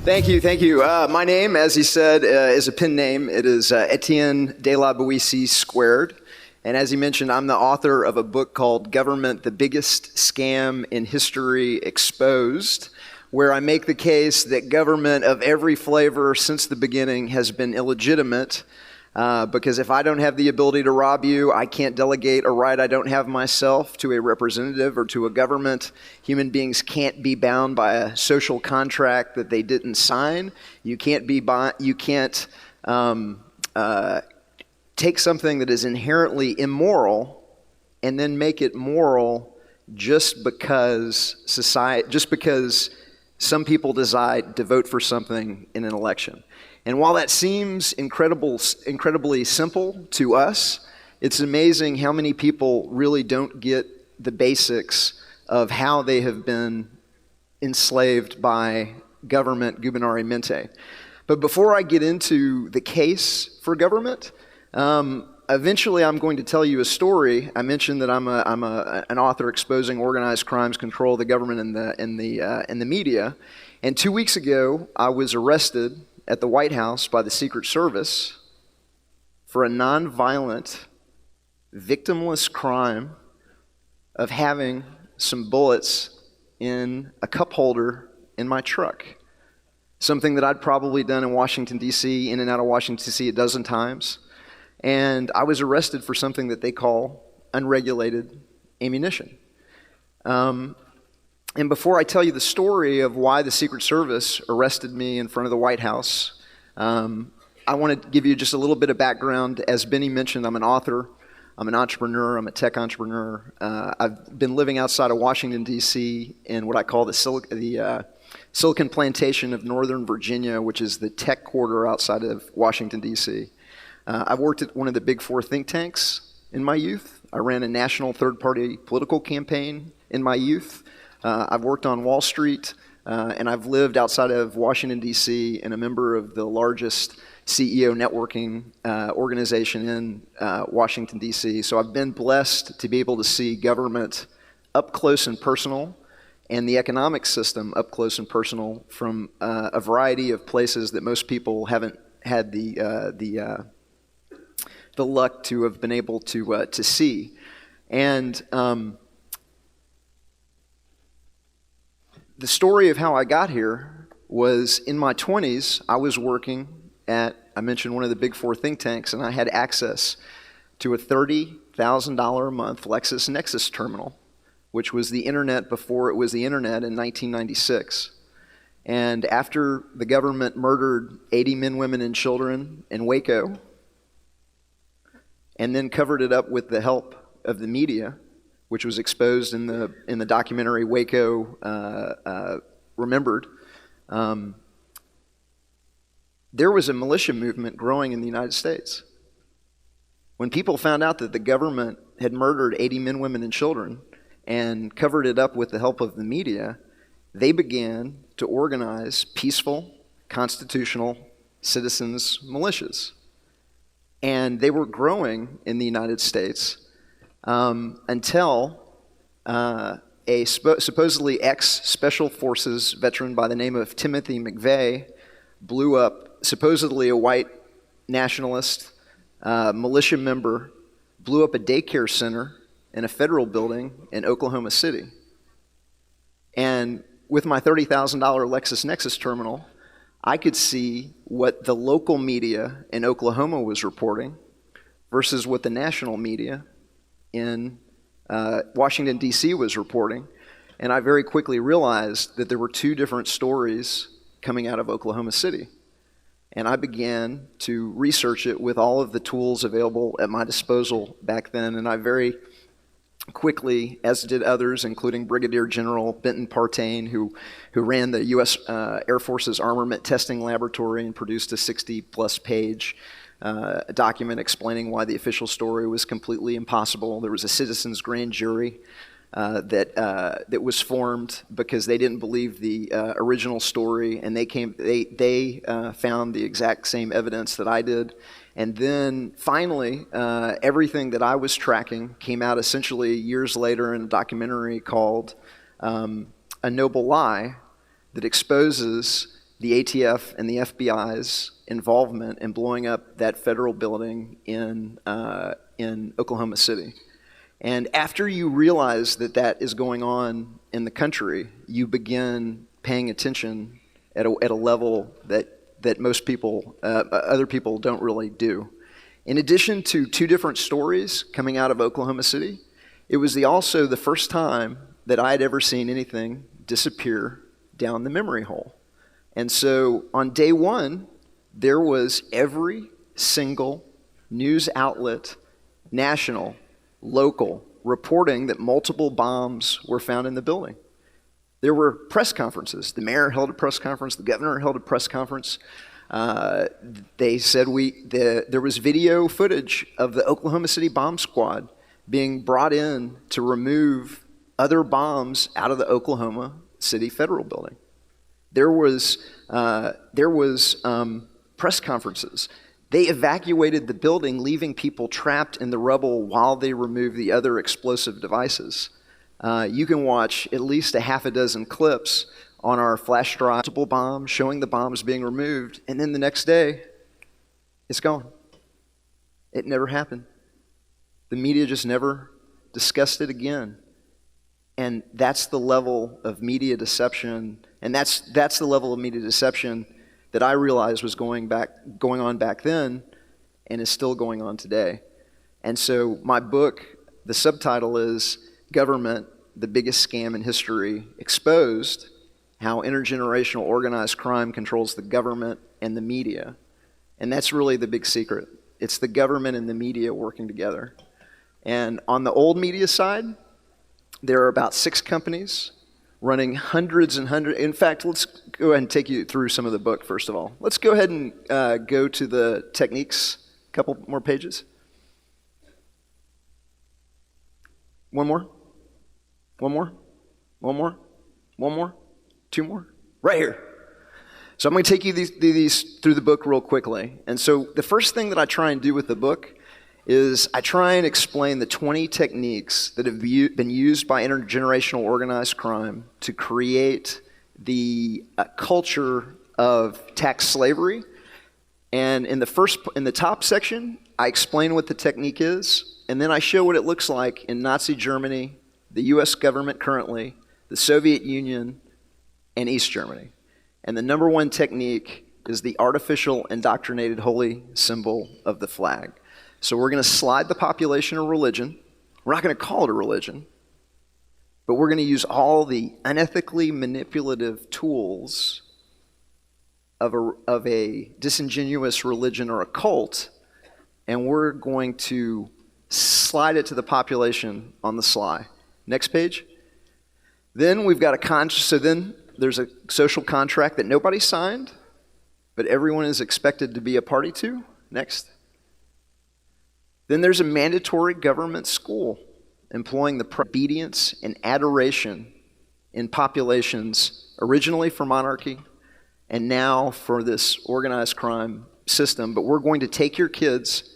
Thank you, thank you. My name, as he said, is a pen name. It is Etienne de la Boetie squared. And as he mentioned, I'm the author of a book called Government, the Biggest Scam in History Exposed, where I make the case that government of every flavor since the beginning has been illegitimate. Because if I don't have the ability to rob you, I can't delegate a right I don't have myself to a representative or to a government. Human beings can't be bound by a social contract that they didn't sign. You can't take something that is inherently immoral and then make it moral just because some people decide to vote for something in an election. And while that seems incredibly simple to us, it's amazing how many people really don't get the basics of how they have been enslaved by government gubernare mente. But before I get into the case for government, eventually I'm going to tell you a story. I mentioned that I'm an author exposing organized crimes, control of the government and the media. And 2 weeks ago, I was arrested at the White House by the Secret Service for a nonviolent, victimless crime of having some bullets in a cup holder in my truck. Something that I'd probably done in Washington, D.C., in and out of Washington, D.C. a dozen times. And I was arrested for something that they call unregulated ammunition. And before I tell you the story of why the Secret Service arrested me in front of the White House, I want to give you just a little bit of background. As Benny mentioned, I'm an author, I'm an entrepreneur, I'm a tech entrepreneur. I've been living outside of Washington, D.C. in what I call the Silicon Plantation of Northern Virginia, which is the tech quarter outside of Washington, D.C. I've worked at one of the big four think tanks in my youth. I ran a national third-party political campaign in my youth. I've worked on Wall Street, and I've lived outside of Washington, D.C., and a member of the largest CEO networking organization in Washington, D.C. So I've been blessed to be able to see government up close and personal, and the economic system up close and personal from a variety of places that most people haven't had the luck to have been able to see. And the story of how I got here was in my 20s, I was working at, I mentioned one of the big four think tanks, and I had access to a $30,000 a month LexisNexis terminal, which was the internet before it was the internet in 1996. And after the government murdered 80 men, women, and children in Waco, and then covered it up with the help of the media, which was exposed in the documentary Waco Remembered, there was a militia movement growing in the United States. When people found out that the government had murdered 80 men, women, and children and covered it up with the help of the media, they began to organize peaceful, constitutional citizens' militias. And they were growing in the United States until a supposedly ex-Special Forces veteran by the name of Timothy McVeigh blew up, supposedly a white nationalist militia member, blew up a daycare center in a federal building in Oklahoma City. And with my $30,000 LexisNexis terminal, I could see what the local media in Oklahoma was reporting versus what the national media in Washington, D.C. was reporting. And I very quickly realized that there were two different stories coming out of Oklahoma City. And I began to research it with all of the tools available at my disposal back then. And I very quickly, as did others, including Brigadier General Benton Partain, who ran the U.S. Air Force's Armament Testing Laboratory and produced a 60-plus page document explaining why the official story was completely impossible. There was a citizens' grand jury that was formed because they didn't believe the original story, and they found the exact same evidence that I did. And then finally, everything that I was tracking came out essentially years later in a documentary called A Noble Lie that exposes the ATF and the FBI's involvement in blowing up that federal building in Oklahoma City. And after you realize that that is going on in the country, you begin paying attention at a level that most people, other people don't really do. In addition to two different stories coming out of Oklahoma City, it was also the first time that I had ever seen anything disappear down the memory hole. And so on day one, there was every single news outlet, national, local, reporting that multiple bombs were found in the building. There were press conferences. The mayor held a press conference. The governor held a press conference. They said there was video footage of the Oklahoma City bomb squad being brought in to remove other bombs out of the Oklahoma City Federal Building. There was press conferences. They evacuated the building, leaving people trapped in the rubble while they removed the other explosive devices. You can watch at least a half a dozen clips on our flash drive, multiple bombs, showing the bombs being removed, and then the next day, it's gone. It never happened. The media just never discussed it again. And that's the level of media deception, and that's the level of media deception that I realized was going on back then and is still going on today. And so my book, the subtitle is Government, the Biggest Scam in History, Exposed: How Intergenerational Organized Crime Controls the Government and the Media. And that's really the big secret. It's the government and the media working together. And on the old media side, there are about 6 companies running hundreds and hundreds. In fact, let's go ahead and take you through some of the book, first of all. Let's go ahead and go to the techniques, a couple more pages. One more. One more. One more. One more. 2 more. Right here. So I'm going to take you these through the book real quickly. And so the first thing that I try and do with the book is I try and explain the 20 techniques that have been used by intergenerational organized crime to create the culture of tax slavery. And in the top section, I explain what the technique is, and then I show what it looks like in Nazi Germany, the US government currently, the Soviet Union, and East Germany. And the number one technique is the artificial indoctrinated holy symbol of the flag. So we're going to slide the population of religion. We're not going to call it a religion, but we're going to use all the unethically manipulative tools of a disingenuous religion or a cult, and we're going to slide it to the population on the sly. Next page. Then we've got so then there's a social contract that nobody signed, but everyone is expected to be a party to. Next. Then there's a mandatory government school employing the obedience and adoration in populations originally for monarchy and now for this organized crime system. But we're going to take your kids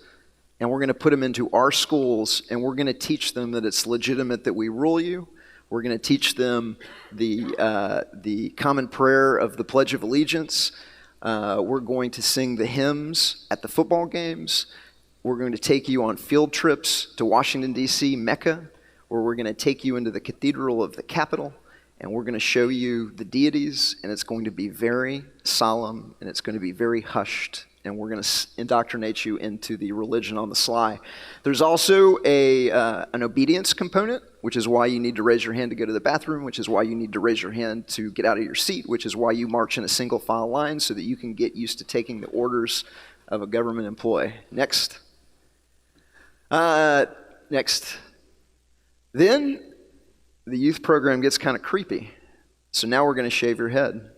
and we're going to put them into our schools, and we're going to teach them that it's legitimate that we rule you. We're going to teach them the common prayer of the Pledge of Allegiance. We're going to sing the hymns at the football games. We're going to take you on field trips to Washington, D.C., Mecca, where we're going to take you into the Cathedral of the Capitol, and we're going to show you the deities, and it's going to be very solemn, and it's going to be very hushed, and we're going to indoctrinate you into the religion on the sly. There's also an obedience component, which is why you need to raise your hand to go to the bathroom, which is why you need to raise your hand to get out of your seat, which is why you march in a single file line so that you can get used to taking the orders of a government employee. Next. Next. Then the youth program gets kind of creepy. So now we're going to shave your head.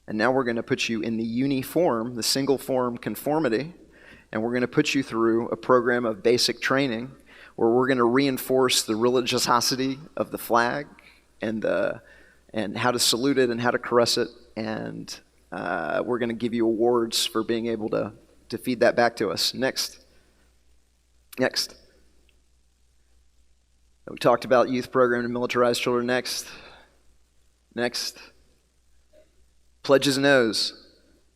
And now we're going to put you in the uniform, the single form conformity, and we're going to put you through a program of basic training where we're going to reinforce the religiosity of the flag and how to salute it and how to caress it, and we're going to give you awards for being able to feed that back to us. Next. Next. We talked about youth program to militarize children. Next. Next. Pledges and oaths,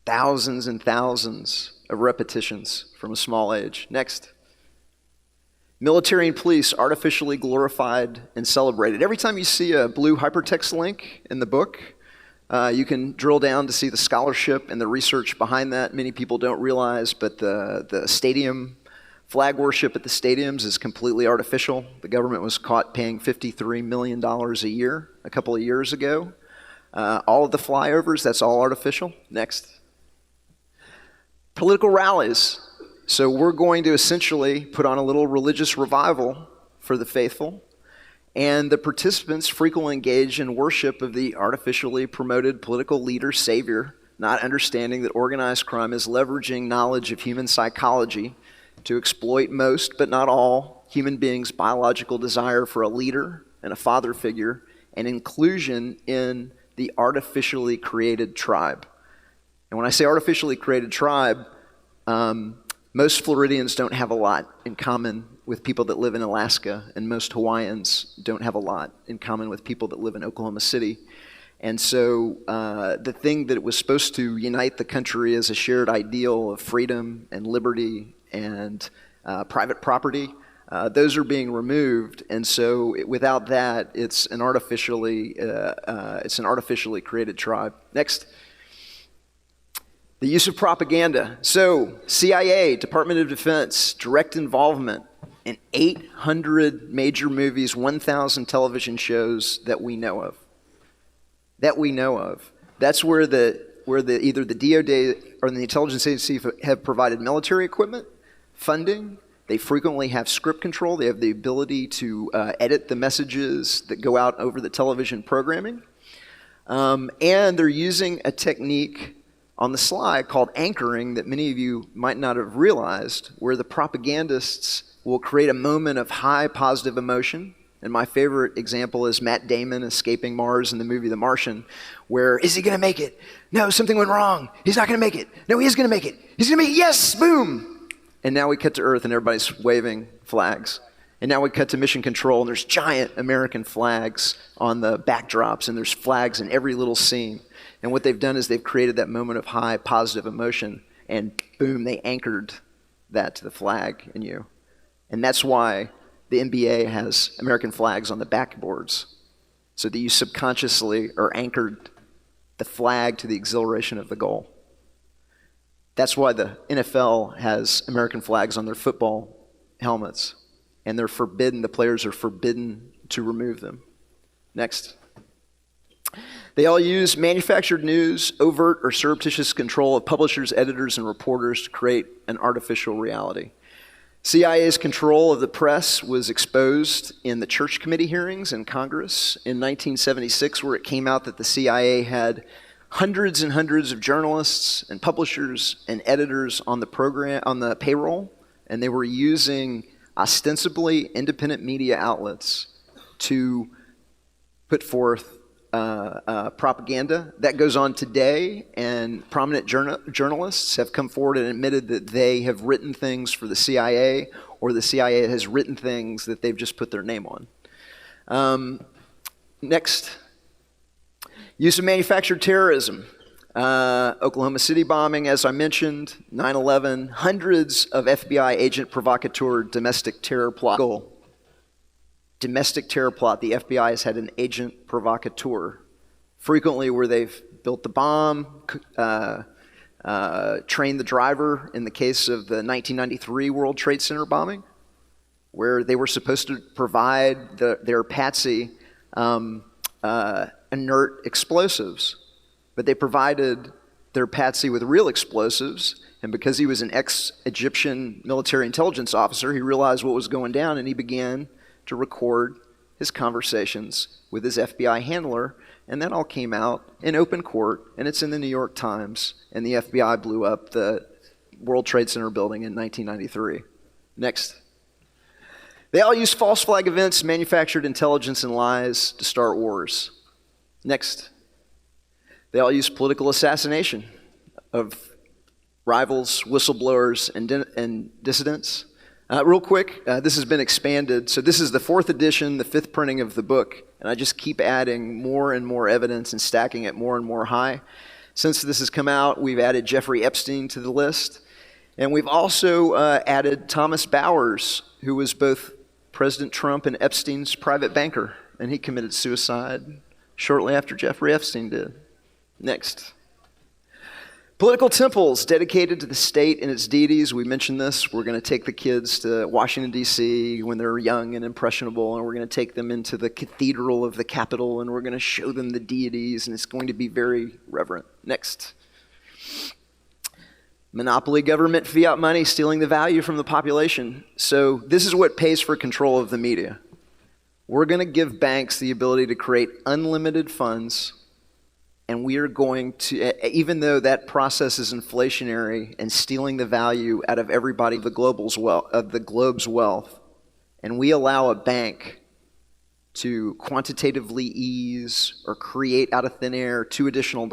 thousands and thousands of repetitions from a small age. Next. Military and police artificially glorified and celebrated. Every time you see a blue hypertext link in the book, you can drill down to see the scholarship and the research behind that. Many people don't realize, but the stadium flag worship at the stadiums is completely artificial. The government was caught paying $53 million a year a couple of years ago. All of the flyovers, that's all artificial. Next. Political rallies. So we're going to essentially put on a little religious revival for the faithful, and the participants frequently engage in worship of the artificially promoted political leader savior, not understanding that organized crime is leveraging knowledge of human psychology to exploit most, but not all, human beings' biological desire for a leader and a father figure, and inclusion in the artificially created tribe. And when I say artificially created tribe, most Floridians don't have a lot in common with people that live in Alaska, and most Hawaiians don't have a lot in common with people that live in Oklahoma City. And so the thing that was supposed to unite the country as a shared ideal of freedom and liberty and private property, those are being removed. And so without that, it's an artificially created tribe. Next. The use of propaganda. So, CIA, Department of Defense, direct involvement in 800 major movies, 1,000 television shows that we know of. That's where either the DoD or the intelligence agency have provided military equipment, funding. They frequently have script control. They have the ability to edit the messages that go out over the television programming. And they're using a technique on the slide called anchoring that many of you might not have realized, where the propagandists will create a moment of high positive emotion. And my favorite example is Matt Damon escaping Mars in the movie The Martian, where, is he going to make it? No, something went wrong. He's not going to make it. No, he is going to make it. He's going to make it. Yes, boom. And now we cut to Earth and everybody's waving flags. And now we cut to Mission Control and there's giant American flags on the backdrops and there's flags in every little scene. And what they've done is they've created that moment of high positive emotion, and boom, they anchored that to the flag in you. And that's why the NBA has American flags on the backboards, so that you subconsciously are anchored the flag to the exhilaration of the goal. That's why the NFL has American flags on their football helmets, and the players are forbidden to remove them. Next. They all use manufactured news, overt or surreptitious control of publishers, editors, and reporters to create an artificial reality. CIA's control of the press was exposed in the Church Committee hearings in Congress in 1976, where it came out that the CIA had hundreds and hundreds of journalists and publishers and editors on the payroll, and they were using ostensibly independent media outlets to put forth propaganda. That goes on today, and prominent journalists have come forward and admitted that they have written things for the CIA, or the CIA has written things that they've just put their name on. Next. Use of manufactured terrorism. Oklahoma City bombing, as I mentioned, 9/11, hundreds of FBI agent provocateur domestic terror plot. Domestic terror plot, the FBI has had an agent provocateur, frequently where they've built the bomb, trained the driver in the case of the 1993 World Trade Center bombing, where they were supposed to provide their patsy inert explosives, but they provided their patsy with real explosives, and because he was an ex-Egyptian military intelligence officer, he realized what was going down, and he began to record his conversations with his FBI handler, and that all came out in open court, and it's in the New York Times, and the FBI blew up the World Trade Center building in 1993. Next. They all use false flag events, manufactured intelligence, and lies to start wars. Next. They all use political assassination of rivals, whistleblowers, and dissidents. Real quick, this has been expanded. So this is the 4th edition, the 5th printing of the book, and I just keep adding more and more evidence and stacking it more and more high. Since this has come out, we've added Jeffrey Epstein to the list. And we've also added Thomas Bowers, who was both President Trump and Epstein's private banker. And he committed suicide shortly after Jeffrey Epstein did. Next. Political temples dedicated to the state and its deities. We mentioned this. We're going to take the kids to Washington, D.C. when they're young and impressionable, and we're going to take them into the cathedral of the Capitol, and we're going to show them the deities, and it's going to be very reverent. Next. Monopoly government fiat money stealing the value from the population. So this is what pays for control of the media. We're going to give banks the ability to create unlimited funds, and we are going to, even though that process is inflationary and stealing the value out of everybody of the globe's wealth, and we allow a bank to quantitatively ease or create out of thin air $2 additional,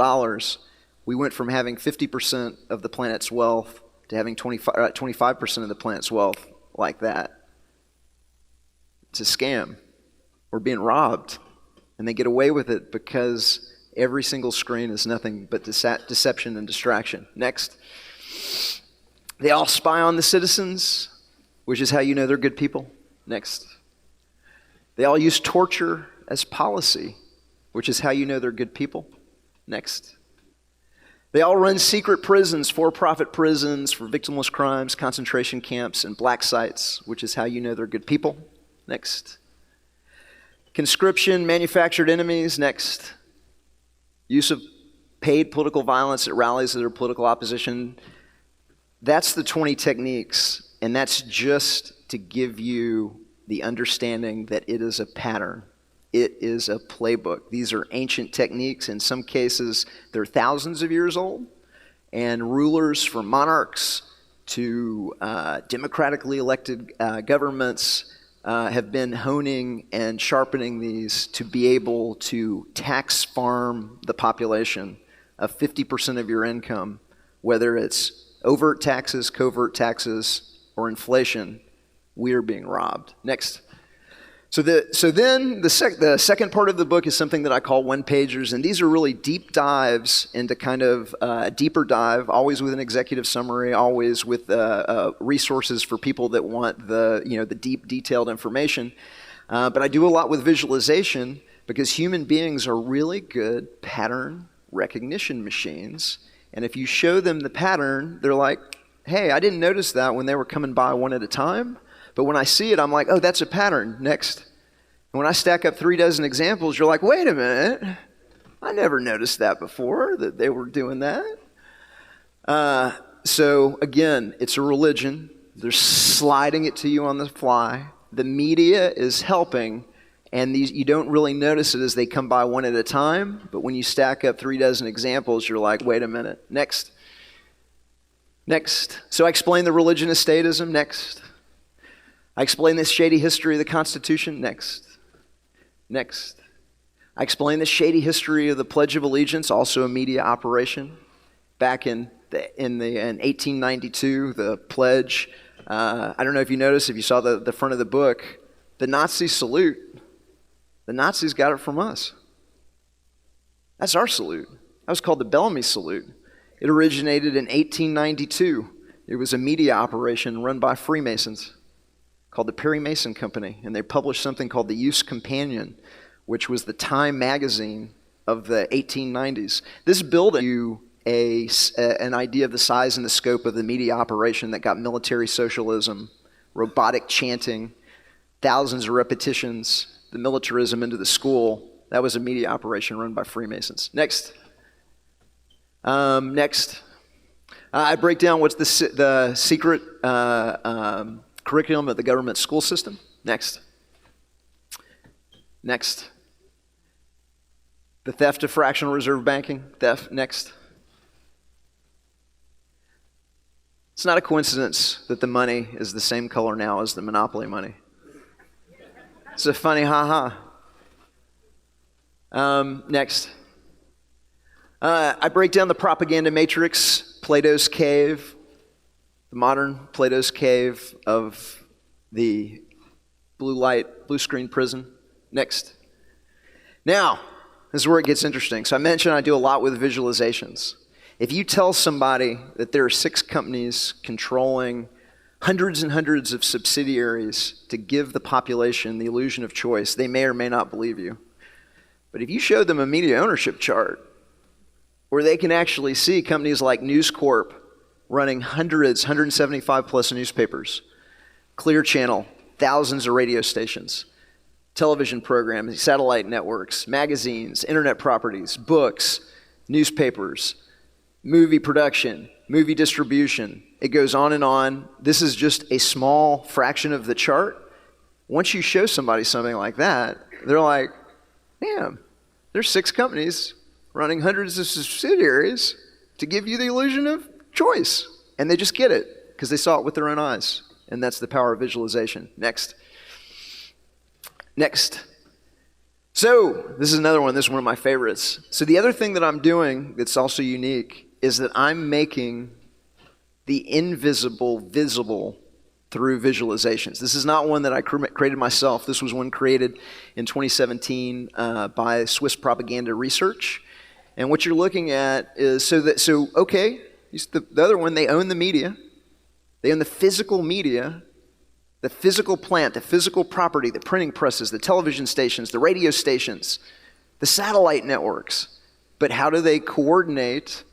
we went from having 50% of the planet's wealth to having 25% of the planet's wealth like that. It's a scam. We're being robbed, and they get away with it because every single screen is nothing but deception and distraction. Next. They all spy on the citizens, which is how you know they're good people. Next. They all use torture as policy, which is how you know they're good people. Next. They all run secret prisons, for-profit prisons for victimless crimes, concentration camps, and black sites, which is how you know they're good people. Next. Conscription, manufactured enemies. Next. Use of paid political violence at rallies of their political opposition. That's the 20 techniques, and that's just to give you the understanding that it is a pattern. It is a playbook. These are ancient techniques. In some cases, they're thousands of years old, and rulers from monarchs to democratically elected governments have been honing and sharpening these to be able to tax farm the population of 50% of your income, whether it's overt taxes, covert taxes, or inflation. We are being robbed. Next. So then the second part of the book is something that I call one-pagers, and these are really deep dives into kind of a deeper dive, always with an executive summary, always with resources for people that want the deep, detailed information. But I do a lot with visualization because human beings are really good pattern recognition machines, and if you show them the pattern, they're like, hey, I didn't notice that when they were coming by one at a time. But when I see it, I'm like, oh, that's a pattern. Next. And when I stack up 36 examples, you're like, wait a minute. I never noticed that before, that they were doing that. So again, it's a religion. They're sliding it to you on the fly. The media is helping, and you don't really notice it as they come by one at a time. But when you stack up 36 examples, you're like, wait a minute. Next. Next. So I explain the religion of statism. Next. I explain the shady history of the Constitution. Next. Next. I explain the shady history of the Pledge of Allegiance, also a media operation. Back in 1892, the pledge, I don't know if you noticed, if you saw the front of the book, the Nazi salute. The Nazis got it from us. That's our salute. That was called the Bellamy salute. It originated in 1892. It was a media operation run by Freemasons called the Perry Mason Company, and they published something called the Youth's Companion, which was the Time magazine of the 1890s. This building you an idea of the size and the scope of the media operation that got military socialism, robotic chanting, thousands of repetitions, the militarism into the school. That was a media operation run by Freemasons. Next. Next. I break down what's the secret curriculum of the government school system. Next. Next. The theft of fractional reserve banking. Theft. Next. It's not a coincidence that the money is the same color now as the monopoly money. It's a funny ha-ha. Next. I break down the propaganda matrix, Plato's cave, the modern Plato's cave of the blue screen prison. Next. Now, This is where it gets interesting. So I mentioned I do a lot with visualizations. If you tell somebody that there are 6 companies controlling hundreds and hundreds of subsidiaries to give the population the illusion of choice, they may or may not believe you. But if you showed them a media ownership chart where they can actually see companies like News Corp running hundreds, 175 plus newspapers, Clear Channel, thousands of radio stations, television programs, satellite networks, magazines, internet properties, books, newspapers, movie production, movie distribution. It goes on and on. This is just a small fraction of the chart. Once you show somebody something like that, they're like, damn, there's 6 companies running hundreds of subsidiaries to give you the illusion of choice. And they just get it because they saw it with their own eyes. And that's the power of visualization. Next. So this is another one. This is one of my favorites. So the other thing that I'm doing that's also unique is that I'm making the invisible visible through visualizations. This is not one that I created myself. This was one created in 2017 by Swiss Propaganda Research. And what you're looking at is, okay, the other one, they own the media. They own the physical media, the physical plant, the physical property, the printing presses, the television stations, the radio stations, the satellite networks. But how do they coordinate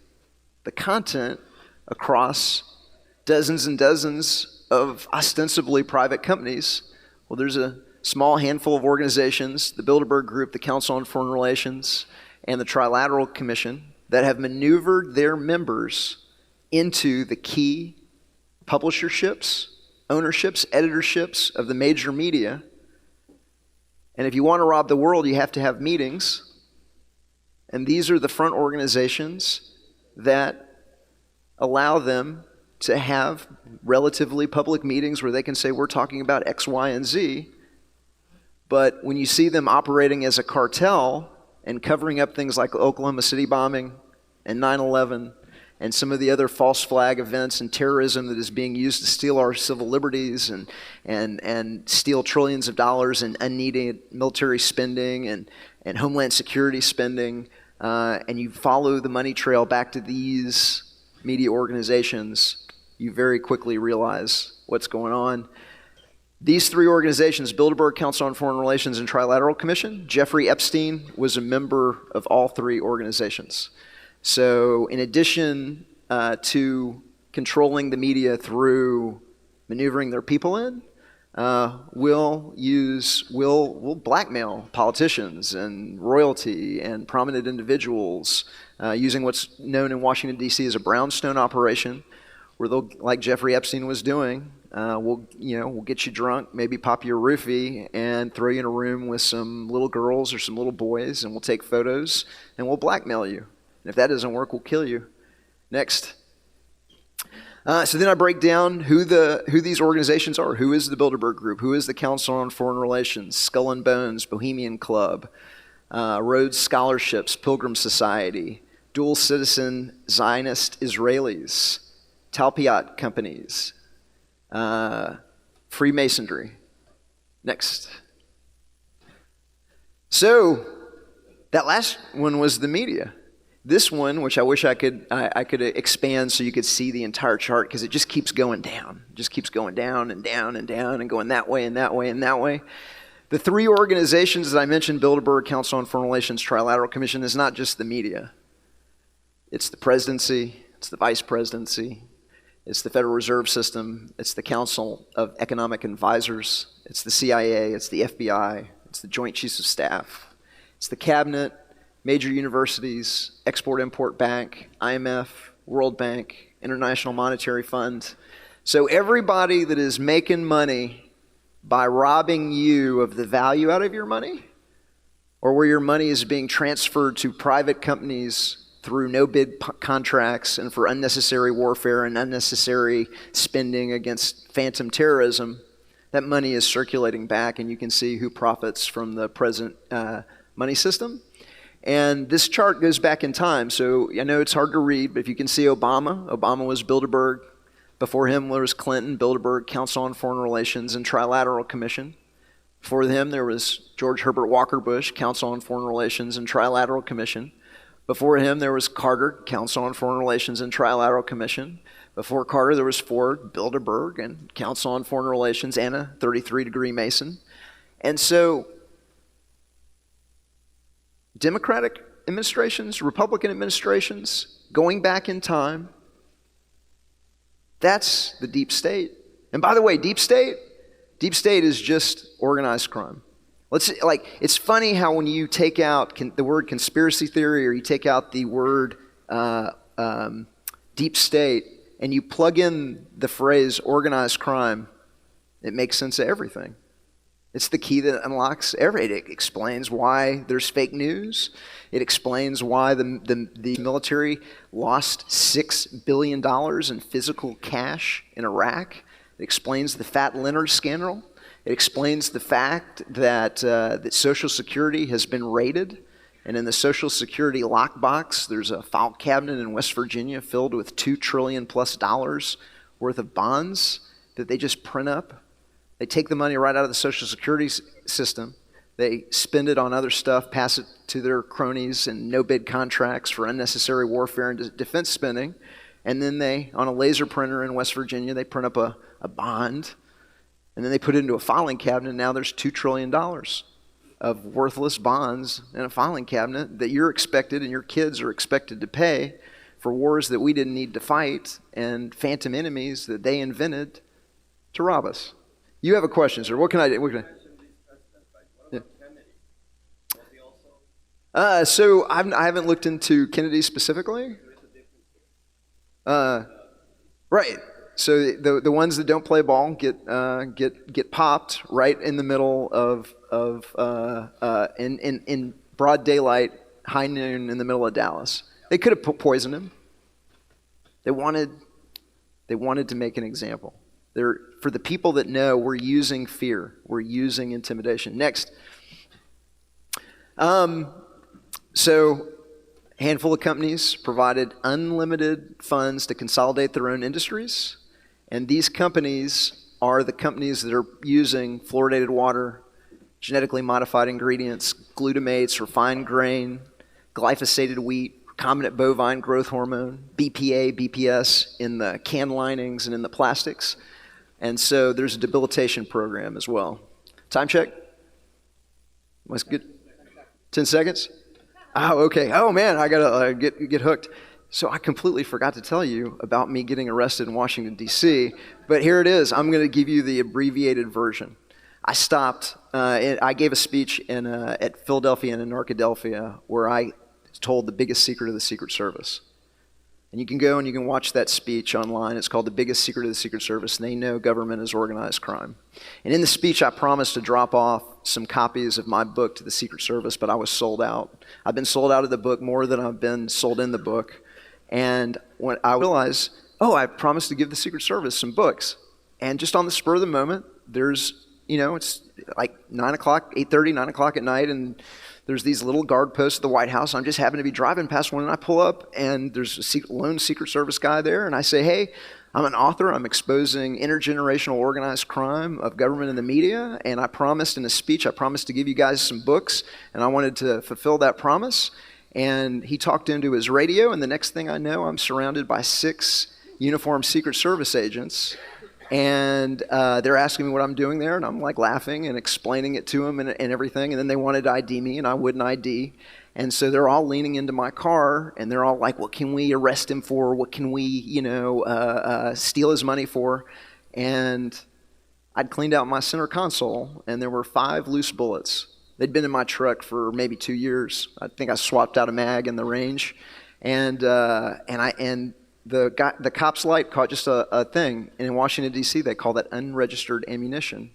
the content across dozens and dozens of ostensibly private companies? Well, there's a small handful of organizations, the Bilderberg Group, the Council on Foreign Relations, and the Trilateral Commission, that have maneuvered their members into the key publisherships, ownerships, editorships of the major media. And if you want to rob the world, you have to have meetings. And these are the front organizations that allow them to have relatively public meetings where they can say, we're talking about X, Y, and Z. But when you see them operating as a cartel and covering up things like Oklahoma City bombing and 9/11 and some of the other false flag events and terrorism that is being used to steal our civil liberties and steal trillions of dollars in unneeded military spending and homeland security spending, and you follow the money trail back to these media organizations, you very quickly realize what's going on. These 3 organizations, Bilderberg, Council on Foreign Relations, and Trilateral Commission, Jeffrey Epstein was a member of all 3 organizations. So in addition to controlling the media through maneuvering their people in, we'll blackmail politicians and royalty and prominent individuals using what's known in Washington, D.C. as a brownstone operation, where they'll, like Jeffrey Epstein was doing, we'll get you drunk, maybe pop you a roofie, and throw you in a room with some little girls or some little boys, and we'll take photos, and we'll blackmail you. And if that doesn't work, we'll kill you. Next. So then I break down who these organizations are. Who is the Bilderberg Group? Who is the Council on Foreign Relations? Skull and Bones, Bohemian Club, Rhodes Scholarships, Pilgrim Society, Dual Citizen Zionist Israelis, Talpiot Companies, Freemasonry. Next. So that last one was the media. This one, which I wish I could expand so you could see the entire chart, because it just keeps going down. It just keeps going down and down and down and going that way and that way and that way. The 3 organizations that I mentioned, Bilderberg, Council on Foreign Relations, Trilateral Commission, is not just the media. It's the presidency, it's the vice presidency, it's the Federal Reserve System, it's the Council of Economic Advisors, it's the CIA, it's the FBI, it's the Joint Chiefs of Staff, it's the cabinet, major universities, Export-Import Bank, IMF, World Bank, International Monetary Fund. So everybody that is making money by robbing you of the value out of your money, or where your money is being transferred to private companies through no-bid contracts and for unnecessary warfare and unnecessary spending against phantom terrorism, that money is circulating back, and you can see who profits from the present money system. And this chart goes back in time, so I know it's hard to read, but if you can see Obama was Bilderberg. Before him there was Clinton, Bilderberg, Council on Foreign Relations, and Trilateral Commission. Before him, there was George Herbert Walker Bush, Council on Foreign Relations and Trilateral Commission. Before him, there was Carter, Council on Foreign Relations and Trilateral Commission. Before Carter, there was Ford, Bilderberg, and Council on Foreign Relations, and a 33-degree Mason. And so, Democratic administrations, Republican administrations, going back in time, that's the deep state. And by the way, deep state is just organized crime. It's funny how when you take out the word conspiracy theory, or you take out the word deep state, and you plug in the phrase organized crime, it makes sense of everything. It's the key that unlocks everything. It explains why there's fake news. It explains why the military lost $6 billion in physical cash in Iraq. It explains the Fat Leonard scandal. It explains the fact that Social Security has been raided. And in the Social Security lockbox, there's a file cabinet in West Virginia filled with $2 trillion plus worth of bonds that they just print up. They take the money right out of the Social Security system. They spend it on other stuff, pass it to their cronies in no-bid contracts for unnecessary warfare and defense spending. And then they, on a laser printer in West Virginia, they print up a bond. And then they put it into a filing cabinet. And now there's $2 trillion of worthless bonds in a filing cabinet that you're expected and your kids are expected to pay for wars that we didn't need to fight and phantom enemies that they invented to rob us. You have a question, sir. What can I do? Yeah. So I haven't looked into Kennedy specifically. Right. So the ones that don't play ball get popped right in the middle of in broad daylight, high noon in the middle of Dallas. They could have poisoned him. They wanted to make an example. For the people that know, we're using fear. We're using intimidation. Next. So a handful of companies provided unlimited funds to consolidate their own industries. And these companies are the companies that are using fluoridated water, genetically modified ingredients, glutamates, refined grain, glyphosated wheat, recombinant bovine growth hormone, BPA, BPS in the can linings and in the plastics. And so there's a debilitation program as well. Time check? Was good? 10 seconds? Oh, okay. Oh man, I gotta get hooked. So I completely forgot to tell you about me getting arrested in Washington, D.C., but here it is. I'm gonna give you the abbreviated version. I stopped, I gave a speech at Philadelphia and Anarchapulco where I told the biggest secret of the Secret Service. And you can go and you can watch that speech online. It's called The Biggest Secret of the Secret Service, and they know government is organized crime. And in the speech, I promised to drop off some copies of my book to the Secret Service, but I was sold out. I've been sold out of the book more than I've been sold in the book. And when I realized, I promised to give the Secret Service some books. And just on the spur of the moment, there's, it's like 9 o'clock, 8:30, 9 o'clock at night, and there's these little guard posts at the White House. I'm just happen to be driving past one, and I pull up, and there's a lone Secret Service guy there, and I say, hey, I'm an author. I'm exposing intergenerational organized crime of government and the media, and I promised in a speech, I promised to give you guys some books, and I wanted to fulfill that promise. And he talked into his radio, and the next thing I know, I'm surrounded by 6 uniformed Secret Service agents. And they're asking me what I'm doing there, and I'm like laughing and explaining it to them and everything. And then they wanted to ID me, and I wouldn't ID. And so they're all leaning into my car, and they're all like, what can we arrest him for? What can we, steal his money for? And I'd cleaned out my center console, and there were 5 loose bullets. They'd been in my truck for maybe 2 years. I think I swapped out a mag in the range. And the cop's light caught just a thing. And in Washington, D.C., they call that unregistered ammunition.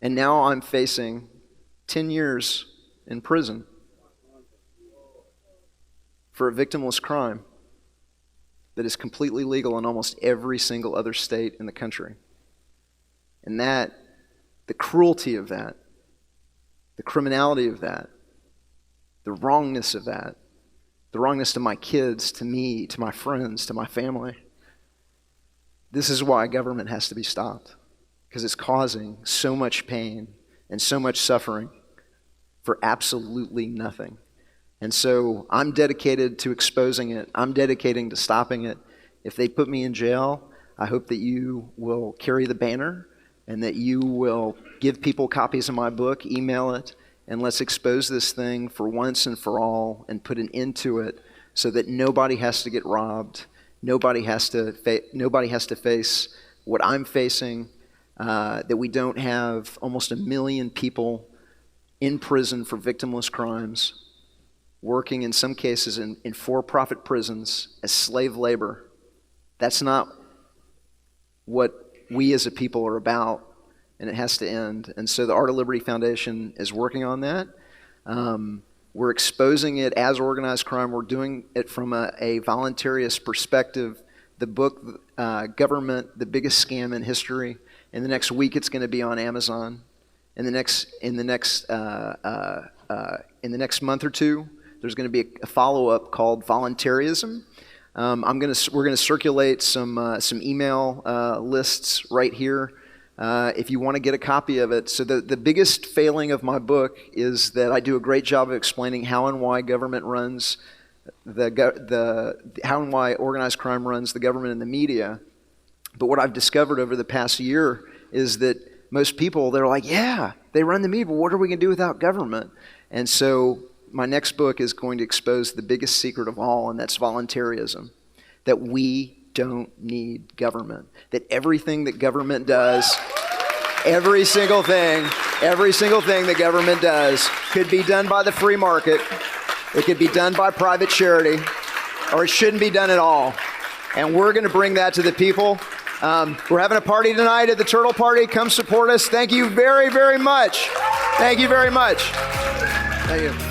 And now I'm facing 10 years in prison for a victimless crime that is completely legal in almost every single other state in the country. And that, the cruelty of that, the criminality of that, the wrongness of that, the wrongness to my kids, to me, to my friends, to my family. This is why government has to be stopped. because it's causing so much pain and so much suffering for absolutely nothing. And so I'm dedicated to exposing it. I'm dedicating to stopping it. If they put me in jail, I hope that you will carry the banner and that you will give people copies of my book, email it, and let's expose this thing for once and for all and put an end to it so that nobody has to get robbed. Nobody has to face what I'm facing, that we don't have almost 1 million people in prison for victimless crimes, working in some cases in for-profit prisons as slave labor. That's not what we as a people are about, and it has to end. And so the Art of Liberty Foundation is working on that. We're exposing it as organized crime. We're doing it from a voluntarist perspective. The book, Government, the Biggest Scam in History. In the next week, it's going to be on Amazon. In the next month or two, there's going to be a follow-up called Voluntarism. We're going to circulate some email lists right here if you want to get a copy of it. So the biggest failing of my book is that I do a great job of explaining how and why government runs how and why organized crime runs the government and the media. But what I've discovered over the past year is that most people, they're like, yeah, they run the media, but what are we going to do without government? And so my next book is going to expose the biggest secret of all, and that's voluntarism. That we don't need government. That everything that government does, every single thing that government does could be done by the free market. It could be done by private charity, or it shouldn't be done at all. And we're going to bring that to the people. We're having a party tonight at the Turtle Party. Come support us. Thank you very, very much. Thank you very much. Thank you.